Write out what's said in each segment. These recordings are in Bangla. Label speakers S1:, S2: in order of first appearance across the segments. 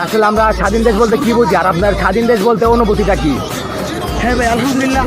S1: আসলে আমরা স্বাধীন দেশ বলতে কি বুঝি, আর আপনার স্বাধীন দেশ বলতে অনুভূতিটা কি?
S2: হ্যাঁ ভাই, আলহামদুলিল্লাহ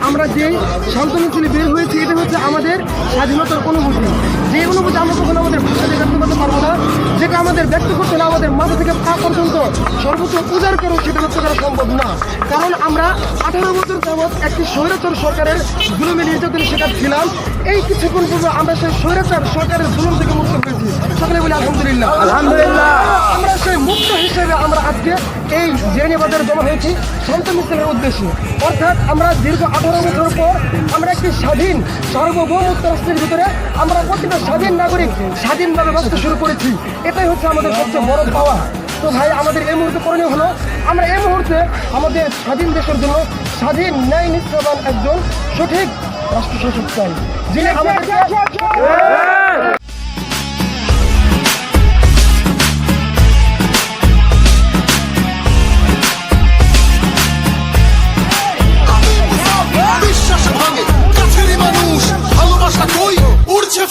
S2: আমরা যে শান্ত মিছিলে বের হয়েছি, এটা হচ্ছে আমাদের স্বাধীনতার অনুভূতি। যে অনুভূতি আমরা কখনো আমাদের ভাষাতে ব্যক্ত করতে পারবো না, যেটা আমাদের ব্যক্ত করতে না আমাদের মাথা থেকে পা পর্যন্ত সর্বোচ্চ উজাড় করে সেটা ব্যক্ত করা সম্ভব না। কারণ আমরা 18 বছর যাবৎ একটি স্বৈরাচার সরকারের জুলুমে নির্যাতনের শিকার ছিলাম। এই কিছুক্ষণ পূর্বে আমরা সেই স্বৈরাচার সরকারের জুলুম থেকে মুক্ত হয়েছি। সকলে বলি আলহামদুলিল্লাহ।
S1: আলহামদুলিল্লাহ।
S2: আমরা সেই মুক্ত হিসেবে আমরা আজকে এই জেনেবাজারে জমা হয়েছি শান্ত মিছিলের উদ্দেশ্যে। অর্থাৎ আমরা দীর্ঘ 18 বছর পর আমরা একটি স্বাধীন সার্বভৌমত্ব রাষ্ট্রের ভিতরে আমরা প্রতিটা স্বাধীন নাগরিক স্বাধীনভাবে বাঁচতে শুরু করেছি। এটাই হচ্ছে আমাদের সবচেয়ে বড় পাওয়া। তো ভাই, আমাদের এই মুহূর্তে করণীয় হলো আমরা এই মুহূর্তে আমাদের স্বাধীন দেশের জন্য স্বাধীন ন্যায় নিষ্ঠাবান একজন সঠিক রাষ্ট্রশাসক চাই, যিনি আমাদেরকে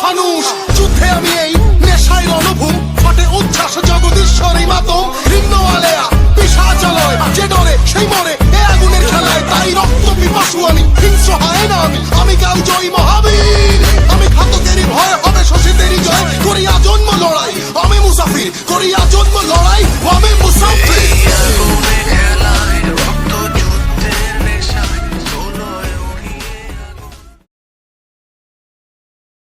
S3: ফানুষ যুদ্ধে আমি এই নেশায় রণভূম ফাটে উচ্ছ্বাস জগদীশ্বরী মাতম হৃন্ন আলেয়া পিশাচালয় যে ডরে সেই মরে এ আগুনের খেলায় তাই রক্ত পিপাসু আমি হিংস্র হয় না আমি কাল জয়ী মহাবীর আমি ঘাতকেরই ভয় হবে শোষিতেরই জয় করিয়া জন্ম লড়াই আমি মুসাফির করিয়া জন্ম লড়াই আমি মুসাফির